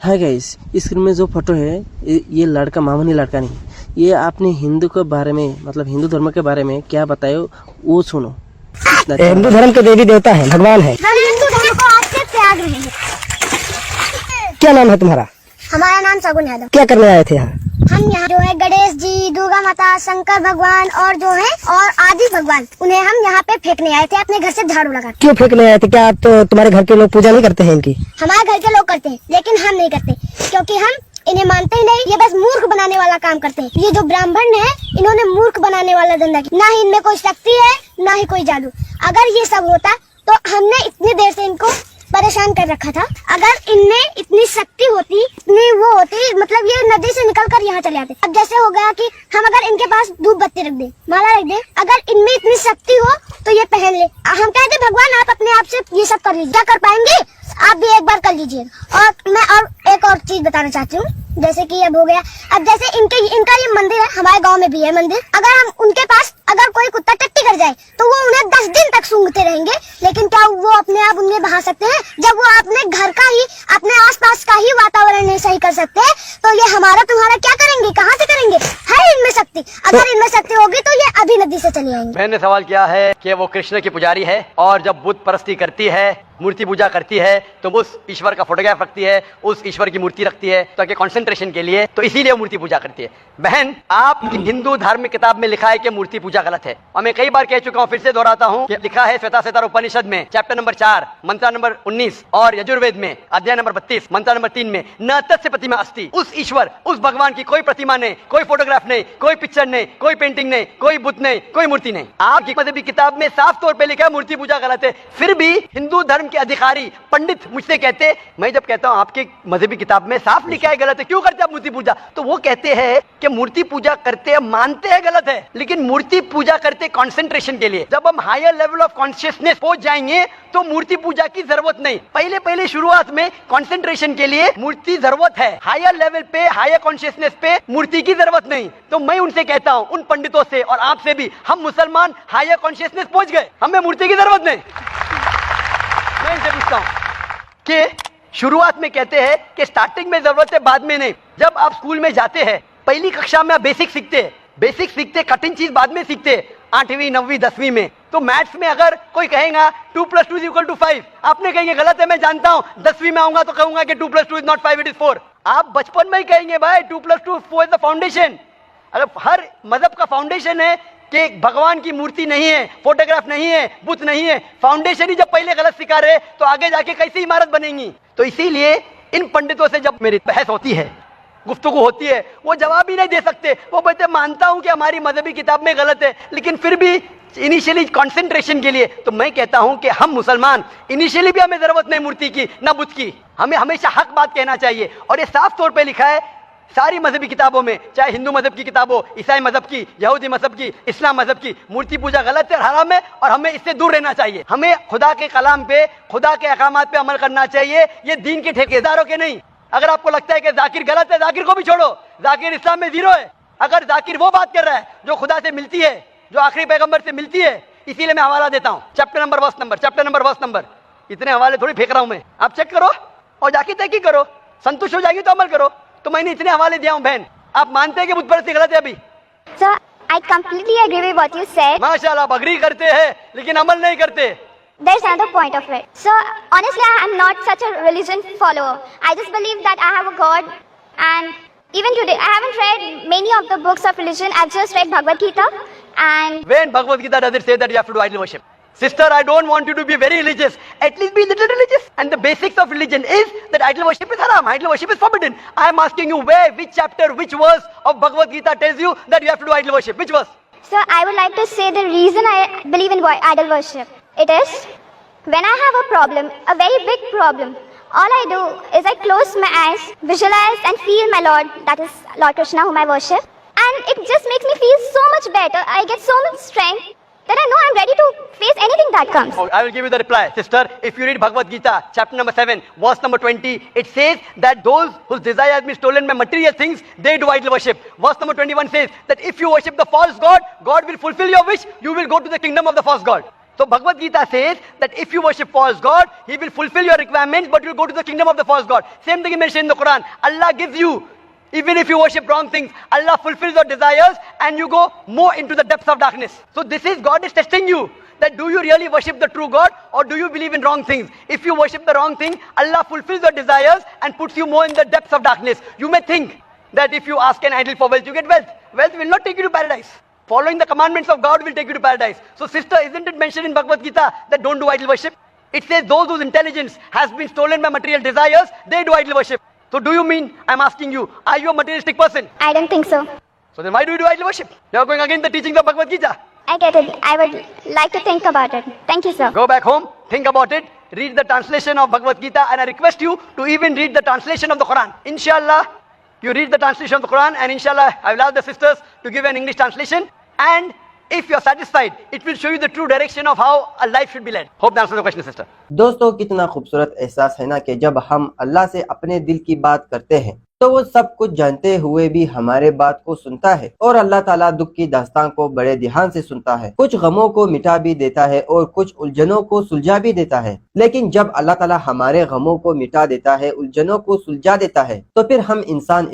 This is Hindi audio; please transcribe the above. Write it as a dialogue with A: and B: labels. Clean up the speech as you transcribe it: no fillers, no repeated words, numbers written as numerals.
A: हाय गाइस, स्क्रीन में जो फोटो है ये लड़का मामूली लड़का नहीं, ये आपने हिंदू के बारे में मतलब हिंदू धर्म के बारे में क्या बताए वो सुनो।
B: हिंदू धर्म के देवी देवता है, भगवान है।
C: हम हिंदू धर्म को आज से त्याग रहे हैं।
B: क्या नाम है तुम्हारा?
C: हमारा नाम सगुन यादव।
B: क्या करने आए थे यहाँ?
C: हम यहाँ जो है गणेश जी, दुर्गा माता, शंकर भगवान और जो है और आदि भगवान, उन्हें हम यहाँ पे फेंकने आए थे अपने घर से झाड़ू लगा।
B: क्यों फेंकने आए थे? क्या आप तो तुम्हारे घर के लोग पूजा नहीं करते हैं इनकी?
C: हमारे घर के लोग करते हैं लेकिन हम नहीं करते, क्योंकि हम इन्हें मानते ही नहीं। ये बस मूर्ख बनाने वाला काम करते हैं। ये जो ब्राह्मण है इन्होंने मूर्ख बनाने वाला धंधा किया। ना ही इनमें कोई शक्ति है ना ही कोई जादू। अगर ये सब होता तो हमने इतनी देर से इनको परेशान कर रखा था। अगर इनमें इतनी शक्ति होती, इतनी वो होती, मतलब ये नदी से निकलकर यहाँ चले आते। अब जैसे हो गया कि हम अगर इनके पास धूप बत्ती रख दे, माला रख दे, अगर इनमें इतनी शक्ति हो तो ये पहन ले। हम कहते भगवान आप अपने आप से ये सब कर लीजिए, क्या कर पाएंगे आप भी एक बार कर लीजिए। और मैं और एक और चीज बताना चाहती हूँ, जैसे कि अब हो गया, अब जैसे इनका ये मंदिर है, हमारे गांव में भी है मंदिर। अगर हम उनके पास अगर कोई कुत्ता टट्टी कर जाए तो वो उन्हें 10 दिन तक सूंघते रहेंगे, लेकिन क्या वो अपने आप उन्हें बहा सकते हैं? जब वो अपने घर का ही, अपने आसपास का ही वातावरण नहीं सही कर सकते, तो ये हमारा तुम्हारा क्या करेंगे? कहाँ से करेंगे? है इनमें शक्ति? अगर इनमें शक्ति होगी तो ये अभी नदी से चले आएंगे।
D: मैंने सवाल किया है कि वो कृष्ण की पुजारी है और जब बुत परस्ती करती है, मूर्ति पूजा करती है, तो उस ईश्वर का फोटोग्राफ रखती है, उस ईश्वर की मूर्ति रखती है ताकि कंसंट्रेशन के लिए, तो इसीलिए मूर्ति पूजा करती है। बहन, आप हिंदू धार्मिक किताब में लिखा है कि मूर्ति पूजा गलत है, और मैं कई बार कह चुका हूँ, फिर से दोहराता हूँ कि लिखा है श्वेताश्वेतर उपनिषद में चैप्टर नंबर 4 मंत्र नंबर 19 और यजुर्वेद में अध्याय नंबर 32 मंत्र नंबर 3 में न तस्य प्रतिमा अस्ति। उस ईश्वर, उस भगवान की कोई प्रतिमा नहीं, कोई फोटोग्राफ नहीं, कोई पिक्चर नहीं, कोई पेंटिंग नहीं, कोई बुत नहीं, कोई मूर्ति नहीं। आपकी मजहबी किताब में साफ तौर पर लिखा है मूर्ति पूजा गलत है, फिर भी हिंदू धर्म के अधिकारी पंडित मुझसे कहते, मैं जब कहता हूं आपके मजहबी किताब में साफ लिखा है गलत है, क्यों करते आप मूर्ति पूजा? तो वो कहते हैं कि मूर्ति पूजा करते हैं, मानते हैं गलत है, लेकिन मूर्ति पूजा करते कंसंट्रेशन के लिए। जब हम हायर लेवल ऑफ कॉन्शियसनेस पहुंच जाएंगे तो मूर्ति पूजा की जरूरत नहीं। पहले शुरुआत में कंसंट्रेशन के लिए मूर्ति जरूरत है, हायर लेवल पे, हायर कॉन्शियसनेस पे मूर्ति की जरूरत नहीं। तो मैं उनसे कहता हूं, उन पंडितों से और आपसे भी, हम मुसलमान हायर कॉन्शियसनेस पहुंच गए, हमें मूर्ति की जरूरत नहीं। मैं इनसे पूछता हूं कि शुरुआत में कहते हैं कि स्टार्टिंग में जरूरत है, बाद में नहीं। जब आप स्कूल में जाते हैं, पहली कक्षा में आप बेसिक सीखते, कठिन चीज बाद में सीखते, 8वीं 9वीं 10वीं में। तो मैथ्स में अगर कोई कहेगा 2 + 2 = 5, आपने कहेंगे गलत है, मैं जानता हूं, 10वीं में आऊंगा तो कहूंगा कि 2 + 2 = not 5, it is 4। आप बचपन में ही कहेंगे भाई 2 + 2 4 द फाउंडेशन। अगर हर मजहब का फाउंडेशन है कि भगवान की मूर्ति नहीं है, फोटोग्राफ नहीं है, बुत नहीं है, फाउंडेशन ही जब पहले गलत सिखा रहे तो आगे जाके कैसी इमारत बनेगी? तो इसीलिए इन पंडितों से जब मेरी बहस होती है, गुफ्तगू होती है, वो जवाब ही नहीं दे सकते। वो बोलते मानता हूं कि हमारी मजहबी किताब में गलत है, लेकिन फिर भी इनिशियली कंसंट्रेशन के लिए। तो मैं कहता हूं कि हम मुसलमान इनिशियली भी हमें जरूरत नहीं मूर्ति की ना बुत की, हमें हमेशा हक बात कहना चाहिए। और ये साफ तौर पे लिखा है सारी मजहबी किताबों में, चाहे हिंदू मजहब की किताब हो, ईसाई मजहब की, यहूदी मजहब की, इस्लाम मजहब की, मूर्ति पूजा गलत है, हराम है और हमें इससे दूर रहना चाहिए। हमें खुदा के कलाम पे, खुदा के अहकामात पे अमल करना चाहिए, ये दीन के ठेकेदारों के नहीं। अगर आपको लगता है कि जाकिर गलत है, जाकिर को भी छोड़ो, जाकिर इस्लाम में 0 है। अगर जाकिर वो बात कर रहा है जो खुदा से मिलती है, जो आखिरी पैगंबर से मिलती है, इसीलिए मैं हवाला देता हूँ, चैप्टर नंबर वर्स नंबर। इतने हवाले थोड़ी फेंक रहा हूं मैं, आप चेक करो और जाके तहकीक करो, संतुष्ट हो जाएगी तो अमल करो। तो मैंने इतने हवाले दिया हूं बहन, आप मानते हैं कि बुत परस्ती गलत है अभी?
C: Sir, I completely agree with what you said.
D: माशाल्लाह, आप अग्री करते हैं लेकिन अमल नहीं करते।
C: There's another point of it. So honestly, I'm not such a religion follower. I just believe that I have a God, and even today I haven't read many of the books of religion. I've just read Bhagavad Gita, and
D: When Bhagavad Gita does it say that you have to do idol worship? Sister, I don't want you to be very religious. At least be a little religious. And the basics of religion is that idol worship is haram. Idol worship is forbidden. I am asking you where, which chapter, which verse of Bhagavad Gita tells you that you have to do idol worship? Which verse?
C: so I would like to say the reason I believe in idol worship. It is when I have a problem, a very big problem. All I do is I close my eyes, visualize and feel my Lord, that is Lord Krishna whom I worship. And it just makes me feel so much better. I get so much strength that I know I'm ready to face anything that comes.
D: Oh, I will give you the reply. Sister, if you read Bhagavad Gita, chapter number 7, verse number 20, it says that those whose desire has been stolen by material things, they do idol worship. Verse number 21 says that if you worship the false God, God will fulfill your wish, you will go to the kingdom of the false God. So Bhagavad Gita says that if you worship false God, He will fulfill your requirements, but you will go to the kingdom of the false God. Same thing is mentioned in the Quran. Allah gives you, even if you worship wrong things, Allah fulfills your desires and you go more into the depths of darkness. So this is, God is testing you. That do you really worship the true God or do you believe in wrong things? If you worship the wrong thing, Allah fulfills your desires and puts you more in the depths of darkness. You may think that if you ask an idol for wealth, you get wealth. Wealth will not take you to paradise. Following the commandments of God will take you to paradise. So sister, isn't it mentioned in Bhagavad Gita that don't do idol worship? It says those whose intelligence has been stolen by material desires, they do idol worship. So do you mean, I'm asking you, are you a materialistic person?
C: I don't think so.
D: So then why do you do idol worship? You are going against the teachings of Bhagavad Gita.
C: I get it. I would like to think about it. Thank you, sir.
D: Go back home, think about it, read the translation of Bhagavad Gita, and I request you to even read the translation of the Quran. Inshallah, you read the translation of the Quran, and inshallah, I will ask the sisters to give an English translation. And if you are satisfied, it will show you the true direction of how a life should be led. Hope that answers the question, sister.
E: दोस्तों कितना खूबसूरत एहसास है ना कि जब हम अल्लाह से अपने दिल की बात करते हैं तो वो सब कुछ जानते हुए भी हमारे बात को सुनता है और अल्लाह ताला दुख की दास्तान को बड़े ध्यान से सुनता है। कुछ गमों को मिटा भी देता है और कुछ उलझनों को सुलझा भी देता है। लेकिन जब अल्लाह ताला हमारे गमों को मिटा देता है, उलझनों को सुलझा देता है, तो फिर हम इंसान